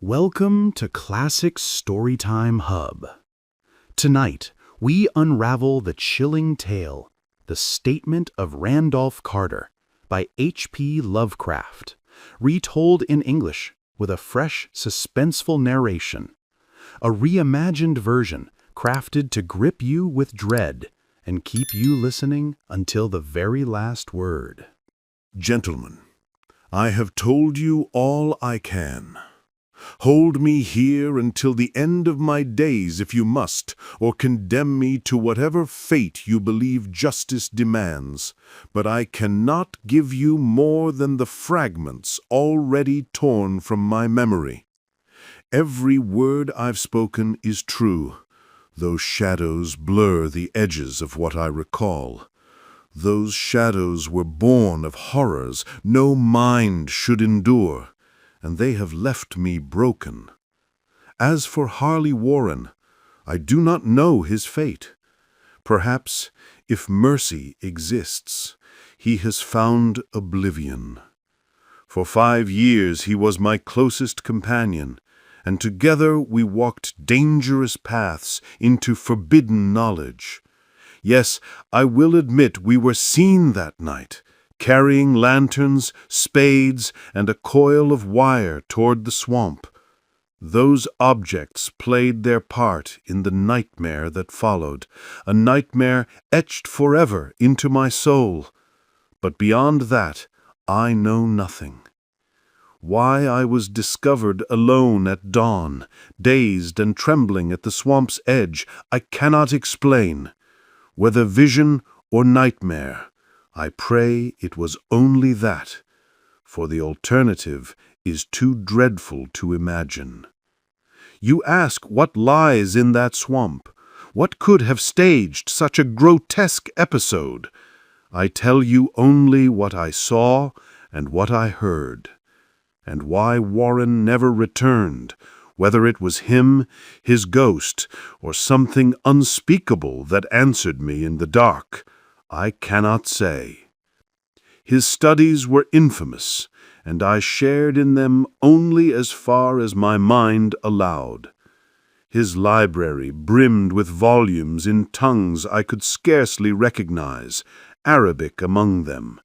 Welcome to Classic Storytime Hub. Tonight, we unravel the chilling tale, The Statement of Randolph Carter, by P Lovecraft, retold in English with a fresh, suspenseful narration. A reimagined version crafted to grip you with dread and keep you listening until the very last word. Gentlemen, I have told you all I can. Hold me here until the end of my days if you must, or condemn me to whatever fate you believe justice demands, but I cannot give you more than the fragments already torn from my memory. Every word I've spoken is true, though shadows blur the edges of what I recall. Those shadows were born of horrors no mind should endure, and they have left me broken. As for Harley Warren, I do not know his fate. Perhaps, if mercy exists, he has found oblivion. For 5 years he was my closest companion, and together we walked dangerous paths into forbidden knowledge. Yes, I will admit we were seen that night, carrying lanterns, spades, and a coil of wire toward the swamp. Those objects played their part in the nightmare that followed, a nightmare etched forever into my soul. But beyond that, I know nothing. Why I was discovered alone at dawn, dazed and trembling at the swamp's edge, I cannot explain. Whether vision or nightmare, I pray it was only that, for the alternative is too dreadful to imagine. You ask what lies in that swamp, what could have staged such a grotesque episode? I tell you only what I saw and what I heard, and why Warren never returned, whether it was him, his ghost, or something unspeakable that answered me in the dark, I cannot say. His studies were infamous, and I shared in them only as far as my mind allowed. His library brimmed with volumes in tongues I could scarcely recognize, Arabic among them.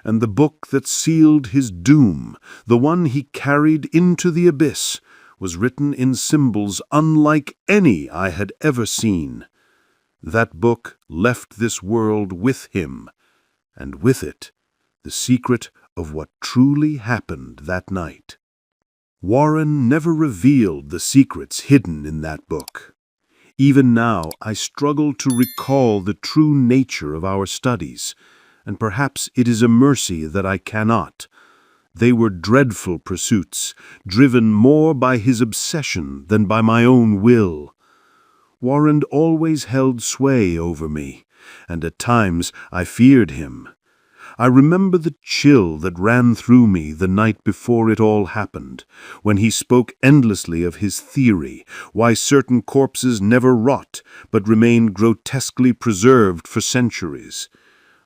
And the book that sealed his doom, the one he carried into the abyss, was written in symbols unlike any I had ever seen. That book left this world with him, and with it, the secret of what truly happened that night. Warren never revealed the secrets hidden in that book. Even now, I struggle to recall the true nature of our studies, and perhaps it is a mercy that I cannot. They were dreadful pursuits, driven more by his obsession than by my own will. Warren always held sway over me, and at times I feared him. I remember the chill that ran through me the night before it all happened, when he spoke endlessly of his theory, why certain corpses never rot, but remain grotesquely preserved for centuries.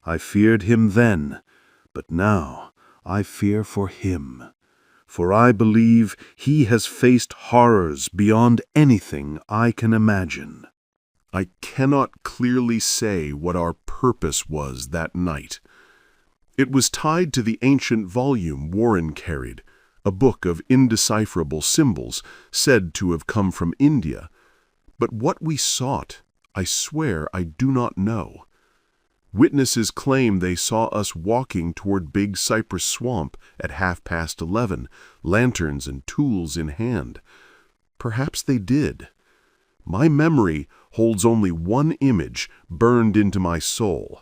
I feared him then, but now I fear for him, for I believe he has faced horrors beyond anything I can imagine. I cannot clearly say what our purpose was that night. It was tied to the ancient volume Warren carried, a book of indecipherable symbols said to have come from India. But what we sought, I swear I do not know. Witnesses claim they saw us walking toward Big Cypress Swamp at 11:30, lanterns and tools in hand. Perhaps they did. My memory holds only one image burned into my soul.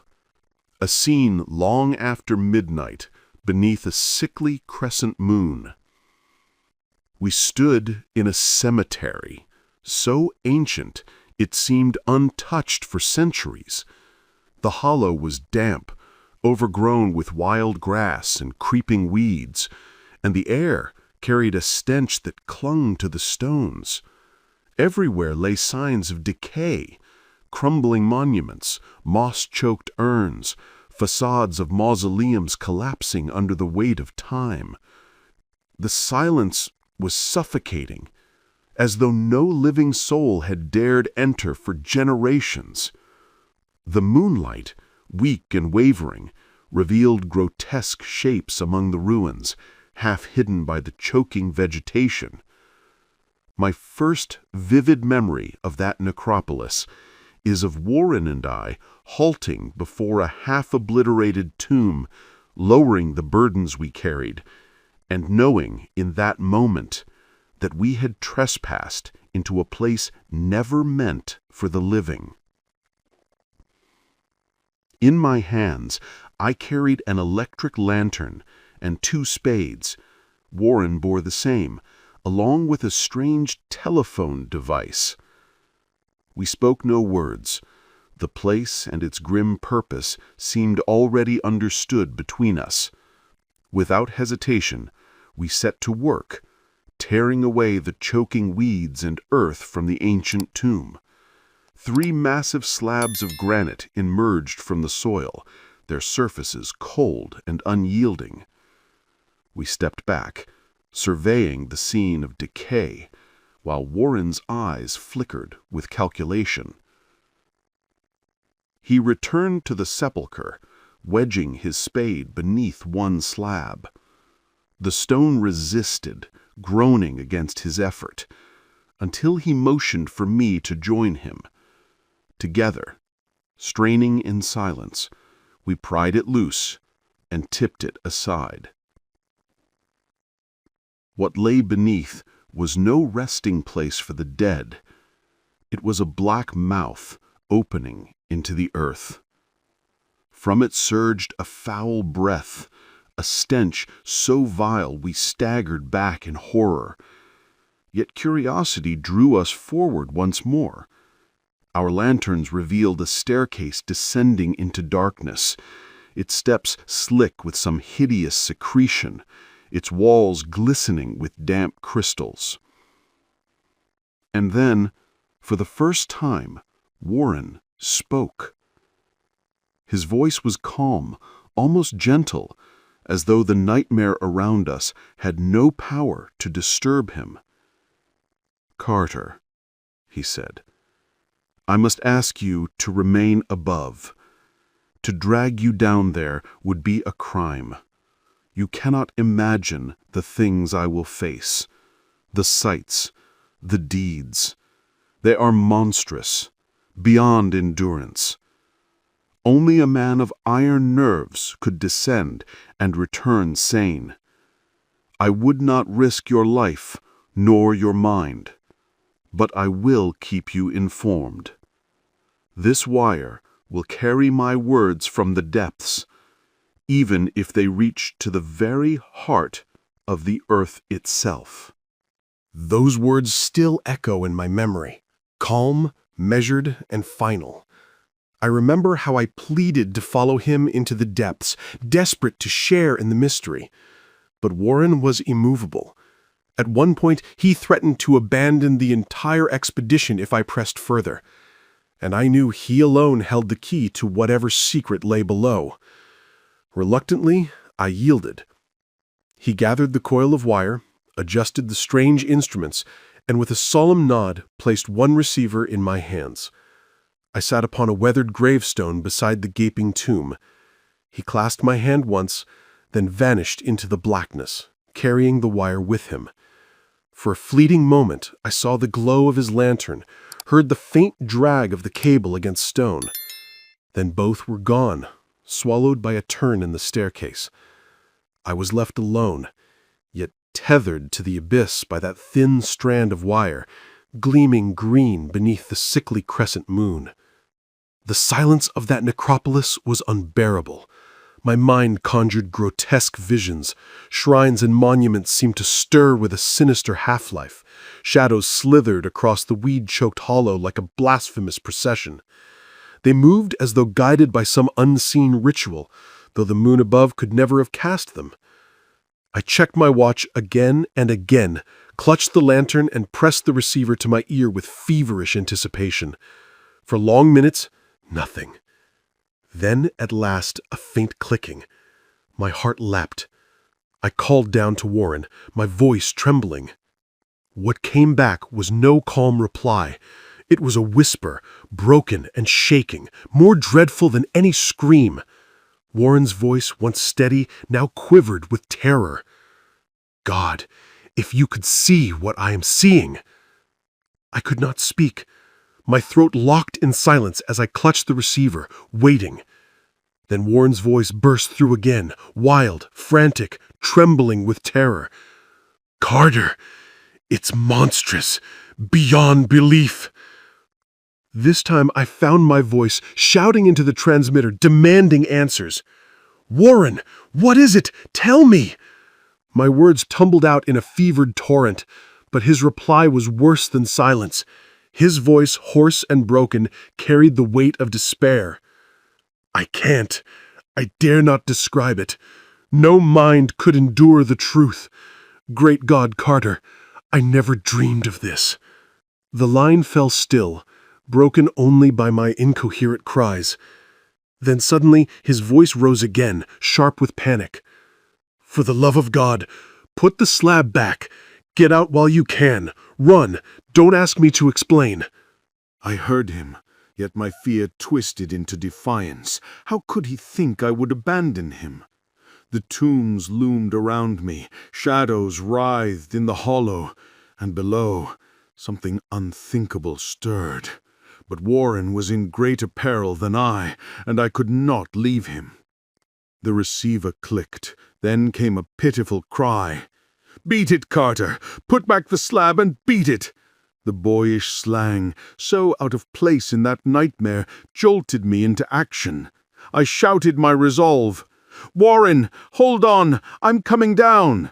A scene long after midnight beneath a sickly crescent moon. We stood in a cemetery, so ancient it seemed untouched for centuries. The hollow was damp, overgrown with wild grass and creeping weeds, and the air carried a stench that clung to the stones. Everywhere lay signs of decay, crumbling monuments, moss-choked urns, facades of mausoleums collapsing under the weight of time. The silence was suffocating, as though no living soul had dared enter for generations. The moonlight, weak and wavering, revealed grotesque shapes among the ruins, half hidden by the choking vegetation. My first vivid memory of that necropolis is of Warren and I halting before a half-obliterated tomb, lowering the burdens we carried, and knowing in that moment that we had trespassed into a place never meant for the living. In my hands, I carried an electric lantern and 2 spades. Warren bore the same, along with a strange telephone device. We spoke no words. The place and its grim purpose seemed already understood between us. Without hesitation, we set to work, tearing away the choking weeds and earth from the ancient tomb. 3 massive slabs of granite emerged from the soil, their surfaces cold and unyielding. We stepped back, surveying the scene of decay, while Warren's eyes flickered with calculation. He returned to the sepulchre, wedging his spade beneath one slab. The stone resisted, groaning against his effort, until he motioned for me to join him. Together, straining in silence, we pried it loose and tipped it aside. What lay beneath was no resting place for the dead. It was a black mouth opening into the earth. From it surged a foul breath, a stench so vile we staggered back in horror. Yet curiosity drew us forward once more. Our lanterns revealed a staircase descending into darkness, its steps slick with some hideous secretion, its walls glistening with damp crystals. And then, for the first time, Warren spoke. His voice was calm, almost gentle, as though the nightmare around us had no power to disturb him. "Carter," he said, "I must ask you to remain above. To drag you down there would be a crime. You cannot imagine the things I will face, the sights, the deeds. They are monstrous, beyond endurance. Only a man of iron nerves could descend and return sane. I would not risk your life nor your mind, but I will keep you informed. This wire will carry my words from the depths, even if they reach to the very heart of the earth itself." Those words still echo in my memory, calm, measured, and final. I remember how I pleaded to follow him into the depths, desperate to share in the mystery. But Warren was immovable. At one point, he threatened to abandon the entire expedition if I pressed further, and I knew he alone held the key to whatever secret lay below. Reluctantly, I yielded. He gathered the coil of wire, adjusted the strange instruments, and with a solemn nod placed one receiver in my hands. I sat upon a weathered gravestone beside the gaping tomb. He clasped my hand once, then vanished into the blackness, carrying the wire with him. For a fleeting moment, I saw the glow of his lantern, heard the faint drag of the cable against stone. Then both were gone, swallowed by a turn in the staircase. I was left alone, yet tethered to the abyss by that thin strand of wire, gleaming green beneath the sickly crescent moon. The silence of that necropolis was unbearable. My mind conjured grotesque visions. Shrines and monuments seemed to stir with a sinister half-life. Shadows slithered across the weed-choked hollow like a blasphemous procession. They moved as though guided by some unseen ritual, though the moon above could never have cast them. I checked my watch again and again, clutched the lantern and pressed the receiver to my ear with feverish anticipation. For long minutes, nothing. Then, at last, a faint clicking. My heart leapt. I called down to Warren, my voice trembling. What came back was no calm reply. It was a whisper, broken and shaking, more dreadful than any scream. Warren's voice, once steady, now quivered with terror. God, if you could see what I am seeing! I could not speak. My throat locked in silence as I clutched the receiver, waiting. Then Warren's voice burst through again, wild, frantic, trembling with terror. Carter! It's monstrous, beyond belief. This time I found my voice, shouting into the transmitter, demanding answers. Warren, what is it? Tell me! My words tumbled out in a fevered torrent, but his reply was worse than silence. His voice, hoarse and broken, carried the weight of despair. I can't. I dare not describe it. No mind could endure the truth. Great God, Carter, I never dreamed of this. The line fell still, broken only by my incoherent cries. Then suddenly his voice rose again, sharp with panic. For the love of God, put the slab back. Get out while you can. Run. Don't ask me to explain. I heard him, yet my fear twisted into defiance. How could he think I would abandon him? The tombs loomed around me, shadows writhed in the hollow, and below, something unthinkable stirred. But Warren was in greater peril than I, and I could not leave him. The receiver clicked, then came a pitiful cry. "Beat it, Carter! Put back the slab and beat it!" The boyish slang, so out of place in that nightmare, jolted me into action. I shouted my resolve. "Warren, hold on! I'm coming down!"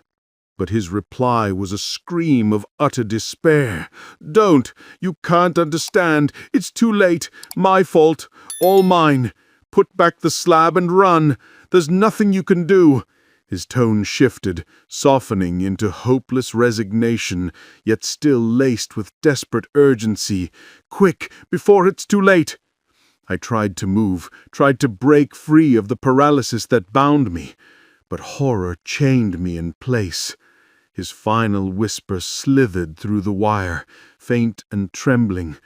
But his reply was a scream of utter despair. "Don't! You can't understand! It's too late! My fault! All mine! Put back the slab and run! There's nothing you can do!" His tone shifted, softening into hopeless resignation, yet still laced with desperate urgency. "Quick, before it's too late!" I tried to move, tried to break free of the paralysis that bound me, but horror chained me in place. His final whisper slithered through the wire, faint and trembling.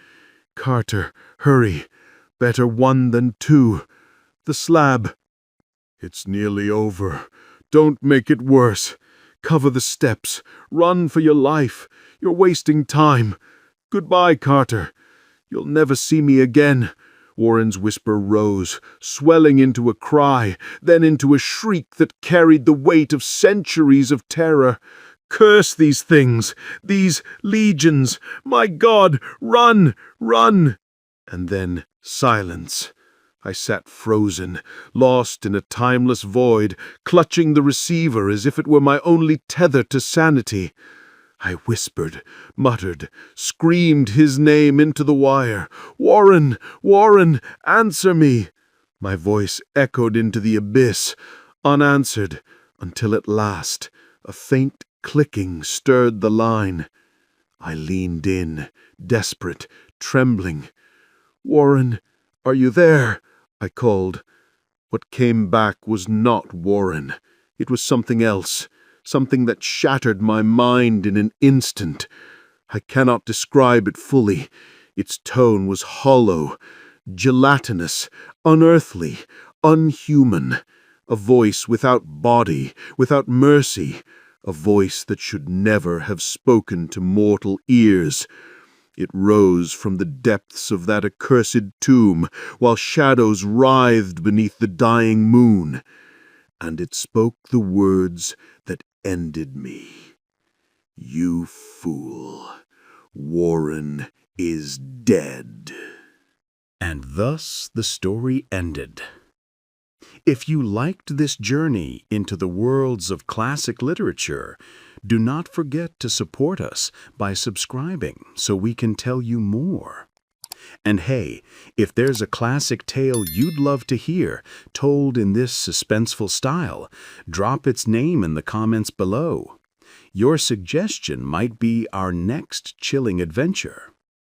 "Carter, hurry. Better one than two. The slab." "It's nearly over. Don't make it worse. Cover the steps. Run for your life. You're wasting time. Goodbye, Carter. You'll never see me again." Warren's whisper rose, swelling into a cry, then into a shriek that carried the weight of centuries of terror. "Curse these things, these legions! My God, run, run!" And then silence. I sat frozen, lost in a timeless void, clutching the receiver as if it were my only tether to sanity. I whispered, muttered, screamed his name into the wire. "Warren! Warren! Answer me!" My voice echoed into the abyss, unanswered, until at last a faint clicking stirred the line. I leaned in, desperate, trembling. "Warren, are you there?" I called. What came back was not Warren. It was something else, something that shattered my mind in an instant. I cannot describe it fully. Its tone was hollow, gelatinous, unearthly, unhuman. A voice without body, without mercy. A voice that should never have spoken to mortal ears. It rose from the depths of that accursed tomb, while shadows writhed beneath the dying moon. And it spoke the words that ended me. "You fool. Warren is dead." And thus the story ended. If you liked this journey into the worlds of classic literature, do not forget to support us by subscribing so we can tell you more. And hey, if there's a classic tale you'd love to hear told in this suspenseful style, drop its name in the comments below. Your suggestion might be our next chilling adventure.